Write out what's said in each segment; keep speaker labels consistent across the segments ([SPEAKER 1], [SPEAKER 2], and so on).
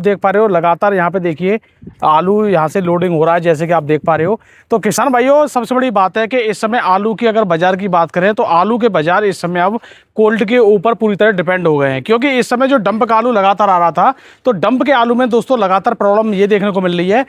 [SPEAKER 1] देख पा रहे हो लगातार यहाँ पे देखिए आलू यहाँ से लोडिंग हो रहा है, जैसे कि आप देख पा रहे हो। तो किसान भाइयों, सबसे बड़ी बात है कि इस समय आलू की अगर बाजार की बात करें तो आलू के बाजार इस समय अब कोल्ड के ऊपर पूरी तरह डिपेंड हो गए हैं, क्योंकि इस समय जो डंप का आलू लगातार आ रहा था, तो डंप के आलू में दोस्तों लगातार प्रॉब्लम ये देखने को मिल रही है।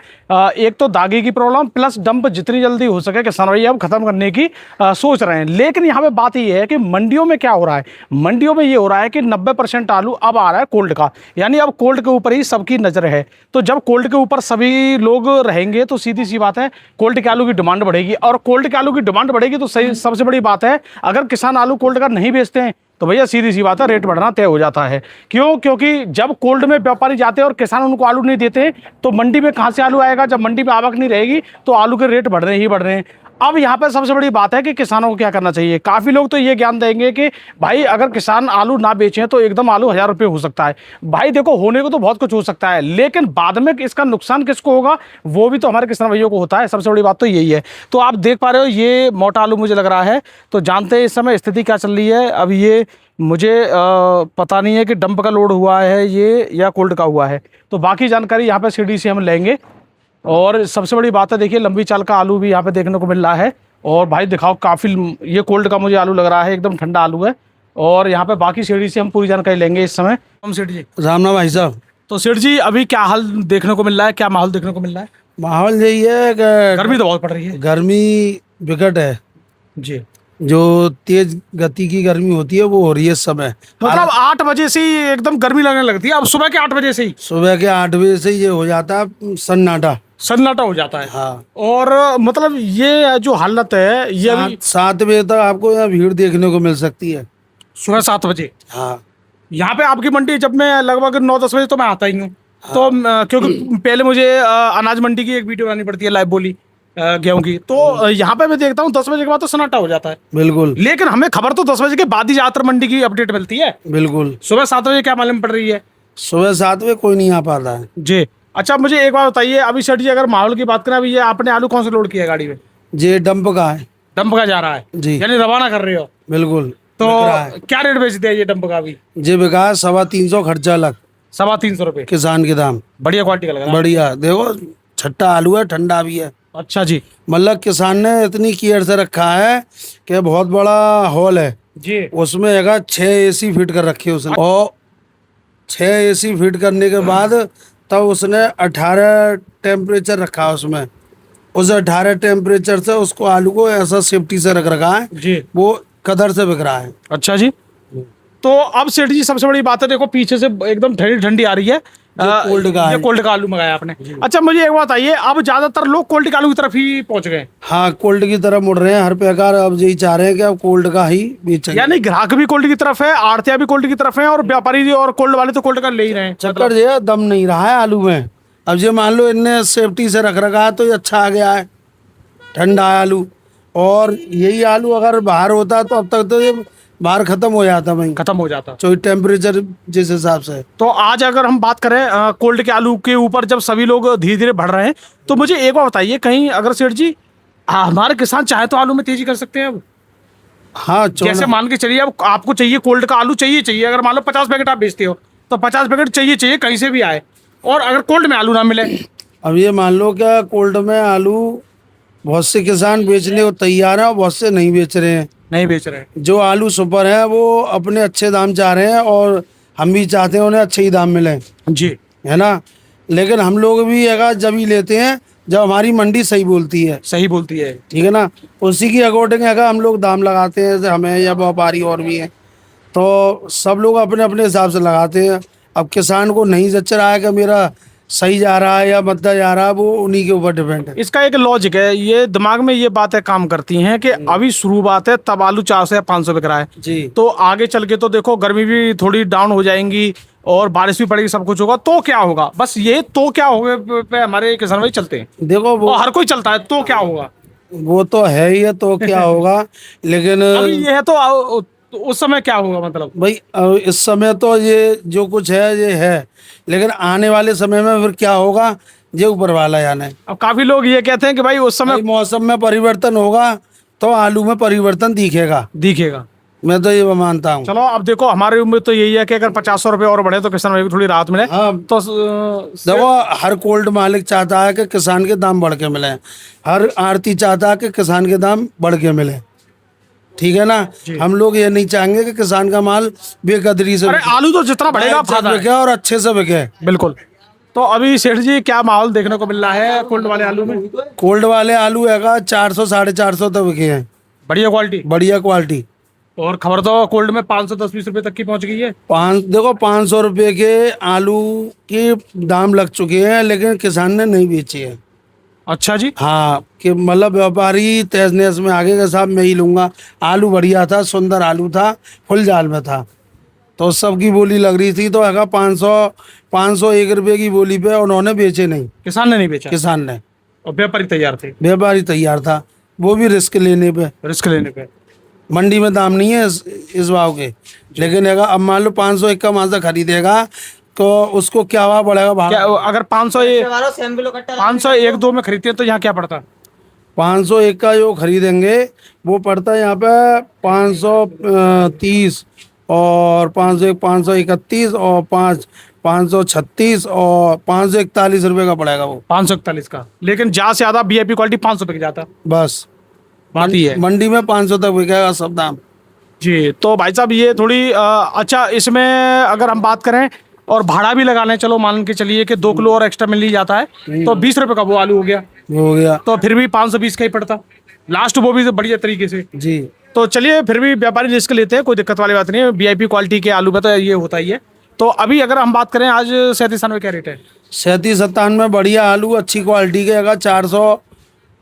[SPEAKER 1] एक तो दागी की प्रॉब्लम, प्लस डंप जितनी जल्दी हो सके किसान भाई अब खत्म करने की सोच रहे हैं। लेकिन यहाँ पे बात ये है कि मंडियों में क्या हो रहा है, मंडियों में ये हो रहा है कि 90% आलू अब आ रहा है कोल्ड का, यानी अब कोल्ड के ऊपर ही सबकी नजर है। तो जब कोल्ड के ऊपर सभी लोग रहेंगे तो सीधी सी बात है कोल्ड के आलू की डिमांड बढ़ेगी, और कोल्ड के आलू की डिमांड बढ़ेगी तो सही सबसे बड़ी बात है अगर किसान आलू कोल्ड का नहीं बेचते हैं तो भैया सीधी सी बात है रेट बढ़ना तय हो जाता है। क्यों? क्योंकि जब कोल्ड में व्यापारी जाते हैं और किसान उनको आलू नहीं देते तो मंडी में कहां से आलू आएगा? जब मंडी में आवक नहीं रहेगी तो आलू के रेट बढ़ रहे हैं। अब यहाँ पे सबसे बड़ी बात है कि किसानों को क्या करना चाहिए। काफी लोग तो ये ज्ञान देंगे कि भाई अगर किसान आलू ना बेचें तो एकदम आलू 1000 रुपये हो सकता है। भाई देखो, होने को तो बहुत कुछ हो सकता है, लेकिन बाद में इसका नुकसान किसको होगा वो भी तो हमारे किसान भाइयों को होता है। सबसे बड़ी बात तो यही है। तो आप देख पा रहे हो ये मोटा आलू मुझे लग रहा है। तो जानते हैं इस समय स्थिति क्या चल रही है। अब ये मुझे पता नहीं है कि डंप का लोड हुआ है ये या कोल्ड का हुआ है, तो बाकी जानकारी यहाँ पे सीडी से हम लेंगे। और सबसे बड़ी बात है देखिए लंबी चाल का आलू भी यहाँ पे देखने को मिल रहा है। और भाई दिखाओ, काफ़ी ये कोल्ड का मुझे आलू लग रहा है, एकदम ठंडा आलू है। और यहाँ पे बाकी सीढ़ी से हम पूरी जानकारी लेंगे इस समय। हम सेठ जी,
[SPEAKER 2] राम नाम भाई साहब।
[SPEAKER 1] तो सेठ जी अभी क्या हाल देखने को मिल रहा है, क्या माहौल देखने को मिल रहा है?
[SPEAKER 2] माहौल यही है कि
[SPEAKER 1] गर्मी तो बहुत पड़ रही है।
[SPEAKER 2] गर्मी विकट है
[SPEAKER 1] जी,
[SPEAKER 2] जो तेज गति की गर्मी होती है वो हो रही है इस समय।
[SPEAKER 1] मतलब 8 बजे से ही एकदम गर्मी लगने लगती है। अब सुबह के 8 बजे से ही
[SPEAKER 2] सुबह के 8 बजे से ये हो जाता है सन्नाटा।
[SPEAKER 1] सन्नाटा हो जाता है।
[SPEAKER 2] हाँ,
[SPEAKER 1] और मतलब ये जो हालत है ये अभी
[SPEAKER 2] 7 बजे तक आपको यहाँ भीड़ देखने को मिल सकती है।
[SPEAKER 1] सुबह 7 बजे
[SPEAKER 2] हाँ,
[SPEAKER 1] यहाँ पे आपकी मंडी, जब मैं लगभग 9-10 बजे तो मैं आता ही हूँ। तो क्योंकि पहले मुझे अनाज मंडी की एक वीडियो बनानी पड़ती है, लाइव बोली गेहूं की। तो यहाँ पे मैं देखता हूँ 10 बजे के बाद तो सन्नाटा हो जाता है।
[SPEAKER 2] बिल्कुल
[SPEAKER 1] लेकिन हमें खबर तो 10 बजे के बाद ही ज्यादातर मंडी की अपडेट मिलती है।
[SPEAKER 2] बिल्कुल।
[SPEAKER 1] सुबह 7 बजे क्या मालूम पड़ रही है?
[SPEAKER 2] सुबह 7 बजे कोई नहीं आ पाता है
[SPEAKER 1] जी। अच्छा, मुझे एक बात बताइए, अभी सेठ जी अगर माहौल की बात करें, अभी ये आपने आलू कौन से लोड किया है गाड़ी में?
[SPEAKER 2] ये डंप का है।
[SPEAKER 1] डंप का जा रहा है
[SPEAKER 2] जी,
[SPEAKER 1] यानी रवाना कर रहे हो?
[SPEAKER 2] बिल्कुल।
[SPEAKER 1] तो
[SPEAKER 2] बिक रहा है।
[SPEAKER 1] क्या रेट बेचते हैं ये डंप का अभी?
[SPEAKER 2] ये बिका है 350 खर्चा अलग,
[SPEAKER 1] 350 रुपये
[SPEAKER 2] किसान के दाम।
[SPEAKER 1] बढ़िया क्वालिटी का लग रहा है।
[SPEAKER 2] बढ़िया, देखो छट्टा आलू है, ठंडा भी है।
[SPEAKER 1] अच्छा जी।
[SPEAKER 2] मतलब किसान ने इतनी केयर से रखा है कि बहुत बड़ा हॉल है
[SPEAKER 1] जी।
[SPEAKER 2] उसमें हैगा 6 AC फिट कर रखे उसने, और 6 AC फिट करने के बाद तब उसने 18 टेम्परेचर रखा उसमें। उस 18 टेम्परेचर से उसको आलू को ऐसा सेफ्टी से रख रखा है
[SPEAKER 1] जी।
[SPEAKER 2] वो कदर से बिक रहा है।
[SPEAKER 1] अच्छा जी। तो अब सेठ जी सबसे बड़ी बात है, देखो पीछे से एकदम ठंडी ठंडी आ रही है।
[SPEAKER 2] कोल्ड का
[SPEAKER 1] ये
[SPEAKER 2] है।
[SPEAKER 1] कोल्ड का आलू मंगाया आपने। अच्छा, मुझे एक बात आइए, अब ज्यादातर लोग कोल्ड के आलू की तरफ ही पहुंच गए।
[SPEAKER 2] हाँ, कोल्ड की तरफ मुड़ रहे हैं हर प्रकार। अब यही चाह रहे हैं कि अब कोल्ड का ही बेचेंगे।
[SPEAKER 1] यानी ग्राहक भी कोल्ड की तरफ है, आड़तिया भी कोल्ड की तरफ है, और व्यापारी और कोल्ड वाले तो कोल्ड का ले ही रहे हैं।
[SPEAKER 2] चक्कर जो है दम नहीं रहा है आलू में। अब ये मान लो इनने सेफ्टी से रख रखा है तो ये अच्छा आ गया है, ठंडा है आलू। और यही आलू अगर बाहर होता तो अब तक तो ये बाहर खत्म हो जाता भाई,
[SPEAKER 1] खत्म हो जाता।
[SPEAKER 2] जो टेम्परेचर जिस हिसाब से।
[SPEAKER 1] तो आज अगर हम बात करें कोल्ड के आलू के ऊपर, जब सभी लोग धीरे धीरे बढ़ रहे हैं, तो मुझे एक बात बताइए, कहीं अगर सेठ जी हमारे किसान चाहे तो आलू में तेजी कर सकते हैं अब?
[SPEAKER 2] हाँ,
[SPEAKER 1] जैसे मान के चलिए अब आपको चाहिए कोल्ड का आलू, चाहिए अगर मान लो 50 पैकेट आप बेचते हो तो 50 पैकेट चाहिए कहीं से भी आए, और अगर कोल्ड में आलू ना मिले?
[SPEAKER 2] अब ये मान लो क्या कोल्ड में आलू बहुत से किसान बेचने को तैयार हैं और बहुत से नहीं बेच रहे हैं।
[SPEAKER 1] नहीं बेच रहे हैं।
[SPEAKER 2] जो आलू सुपर है वो अपने अच्छे दाम चाह रहे हैं और हम भी चाहते हैं उन्हें अच्छे ही दाम मिले,
[SPEAKER 1] जी,
[SPEAKER 2] है ना। लेकिन हम लोग भी अगर जब ही लेते हैं जब हमारी मंडी सही बोलती है।
[SPEAKER 1] सही बोलती है।
[SPEAKER 2] ठीक है ना, उसी की अकॉर्डिंग अगर हम लोग दाम लगाते हैं, जैसे हमें या व्यापारी और भी हैं, तो सब लोग अपने अपने हिसाब से लगाते हैं। अब किसान को नहीं जच रहा है कि मेरा सही जा रहा है या मद्दा जा रहा है, वो उन्हीं के ऊपर डिपेंड है।
[SPEAKER 1] इसका एक लॉजिक है, ये दिमाग में ये बातें काम करती हैं कि अभी शुरुआत है, तब आलू 400 या 500 बिक रहा है
[SPEAKER 2] जी।
[SPEAKER 1] तो आगे चल के तो देखो गर्मी भी थोड़ी डाउन हो जाएंगी और बारिश भी पड़ेगी, सब कुछ होगा, तो क्या होगा? बस ये तो क्या होगा पे हमारे किसान भाई चलते हैं।
[SPEAKER 2] देखो वो
[SPEAKER 1] हर कोई चलता है, तो क्या होगा?
[SPEAKER 2] वो तो है ही है, तो क्या होगा। लेकिन
[SPEAKER 1] अभी ये है तो उस समय क्या होगा? मतलब
[SPEAKER 2] भाई इस समय तो ये जो कुछ है ये है, लेकिन आने वाले समय में फिर क्या होगा ये ऊपर वाला जाने।
[SPEAKER 1] अब काफी लोग ये कहते हैं कि भाई उस समय
[SPEAKER 2] मौसम में परिवर्तन होगा तो आलू में परिवर्तन दिखेगा।
[SPEAKER 1] दिखेगा।
[SPEAKER 2] मैं तो ये मानता हूँ।
[SPEAKER 1] चलो अब देखो, हमारी उम्मीद तो यही है कि अगर 50 रुपए और बढ़े तो किसान भाई को थोड़ी राहत मिले।
[SPEAKER 2] हाँ
[SPEAKER 1] तो
[SPEAKER 2] देखो, हर कोल्ड मालिक चाहता है कि किसान के दाम बढ़ के मिले, हर आड़ती चाहता है कि किसान के दाम बढ़ के मिले, ठीक है ना। हम लोग ये नहीं चाहेंगे कि किसान का माल बेकदरी से
[SPEAKER 1] अरे आलू तो जितना बढ़ेगा फायदा है।
[SPEAKER 2] बिके और अच्छे से बिके।
[SPEAKER 1] बिल्कुल। तो अभी सेठ जी क्या माहौल देखने को मिल रहा है कोल्ड वाले आलू में?
[SPEAKER 2] कोल्ड वाले आलू हैगा 400 450 तक बिके हैं,
[SPEAKER 1] बढ़िया क्वालिटी।
[SPEAKER 2] बढ़िया क्वालिटी।
[SPEAKER 1] और खबर तो कोल्ड में 510-20 रुपए तक की पहुंच गई है।
[SPEAKER 2] देखो 500 रुपये के आलू के दाम लग चुके हैं, लेकिन किसान ने नहीं बेची है।
[SPEAKER 1] अच्छा जी।
[SPEAKER 2] हाँ, कि मतलब व्यापारी तेज नेस में आगे का साहब मैं ही लूंगा। आलू बढ़िया था, सुंदर आलू था, फुल जाल में था, तो सबकी बोली लग रही थी, तो हैगा 501 रुपये की बोली पे उन्होंने बेचे नहीं,
[SPEAKER 1] किसान ने नहीं बेचा
[SPEAKER 2] किसान ने।
[SPEAKER 1] और व्यापारी तैयार थे।
[SPEAKER 2] व्यापारी तैयार था, वो भी रिस्क लेने पे।
[SPEAKER 1] रिस्क लेने पे।
[SPEAKER 2] मंडी में दाम नहीं है इस भाव के, लेकिन हैगा अब मान लो 501 का मांसा खरीदेगा तो उसको क्या भाव बढ़ेगा भाव?
[SPEAKER 1] क्या अगर 501-2 में खरीदते हैं तो यहाँ क्या पड़ता?
[SPEAKER 2] 501 का जो खरीदेंगे वो पड़ता है यहाँ पे 530 और 501 531 और 536 और 541 रुपये का पड़ेगा वो।
[SPEAKER 1] 541 का, लेकिन ज्यादा से ज्यादा वीआईपी क्वालिटी 500 पे जाता।
[SPEAKER 2] बस
[SPEAKER 1] बात ही है।
[SPEAKER 2] मंडी में 500 तक बिकेगा सब दाम।
[SPEAKER 1] जी। तो भाई साहब ये थोड़ी अच्छा, इसमें अगर हम बात करें और भाड़ा भी लगा लें, चलो मान के चलिए कि 2 किलो और एक्स्ट्रा मिल ही जाता है तो 20 रुपए का वो आलू हो गया,
[SPEAKER 2] हो गया
[SPEAKER 1] तो फिर भी 520 का ही पड़ता लास्ट, वो भी बढ़िया तरीके से।
[SPEAKER 2] जी।
[SPEAKER 1] तो चलिए, फिर भी व्यापारी रिस्क लेते हैं, कोई दिक्कत वाली बात नहीं है। वीआईपी क्वालिटी के आलू में तो ये होता ही है। तो अभी अगर हम बात करें आज 37 क्या रेट है?
[SPEAKER 2] 37-97 बढ़िया आलू अच्छी क्वालिटी के हैगा 400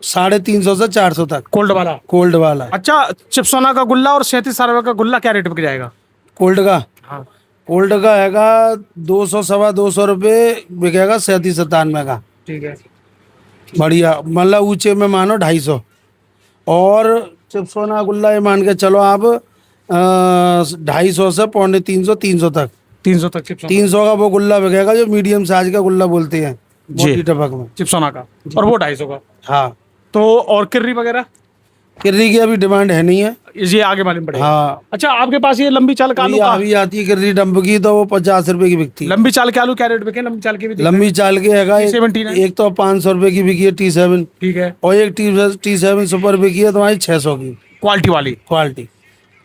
[SPEAKER 2] 350 से 400 तक
[SPEAKER 1] कोल्ड वाला।
[SPEAKER 2] कोल्ड वाला।
[SPEAKER 1] अच्छा, चिपसोना का गुल्ला और 37 का गुल्ला क्या रेट बिक जाएगा?
[SPEAKER 2] कोल्ड का
[SPEAKER 1] हाँ।
[SPEAKER 2] कोल्ड का हैगा 200 सवा 200 रुपये बिकेगा 37-97 का।
[SPEAKER 1] ठीक है।
[SPEAKER 2] बढ़िया, मतलब ऊंचे में मानो 250, और चिपसोना गुल्ला ये मान के चलो आप 250 से 250 300 तक।
[SPEAKER 1] 300 तक चिपसोना।
[SPEAKER 2] 300 का वो गुल्ला बिकेगा जो मीडियम साइज का गुल्ला बोलते हैं, मोटी टपक में।
[SPEAKER 1] चिपसोना का, और वो 250 का।
[SPEAKER 2] हाँ।
[SPEAKER 1] तो और किर्री वगैरह?
[SPEAKER 2] किर्री की अभी डिमांड है नहीं है,
[SPEAKER 1] ये आगे मालूम पड़ेगा।
[SPEAKER 2] हाँ।
[SPEAKER 1] अच्छा, आपके पास ये लंबी चाल का आलू का?
[SPEAKER 2] अभी आती है किर्री डंप की, तो वो 50 रुपये की बिकती है।
[SPEAKER 1] लंबी चाल के आलू क्या रेट बिके? लंबी चाल के भी
[SPEAKER 2] लंबी चाल के हैगा
[SPEAKER 1] T79।
[SPEAKER 2] एक तो 500 रुपये की बिकी है T7,
[SPEAKER 1] ठीक है।
[SPEAKER 2] और एक T7 सुपर बिकी है तुम्हारी 600 की
[SPEAKER 1] क्वालिटी वाली।
[SPEAKER 2] क्वालिटी।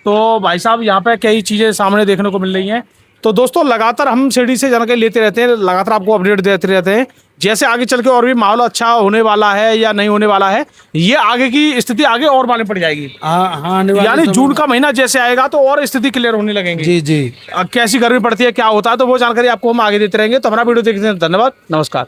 [SPEAKER 1] तो भाई साहब यहाँ पे कई चीज़ें सामने देखने को मिल रही हैं। तो दोस्तों लगातार हम सीढ़ी से जानकारी लेते रहते हैं, लगातार आपको अपडेट देते रहते हैं। जैसे आगे चल के और भी माहौल अच्छा होने वाला है या नहीं होने वाला है, ये आगे की स्थिति आगे और मालूम पड़ जाएगी।
[SPEAKER 2] हाँ,
[SPEAKER 1] यानी जून का महीना जैसे आएगा तो और स्थिति क्लियर होने लगेंगी।
[SPEAKER 2] जी जी।
[SPEAKER 1] कैसी गर्मी पड़ती है, क्या होता है, तो वो जानकारी आपको हम आगे देते रहेंगे। तो हमारा वीडियो देखने धन्यवाद, नमस्कार।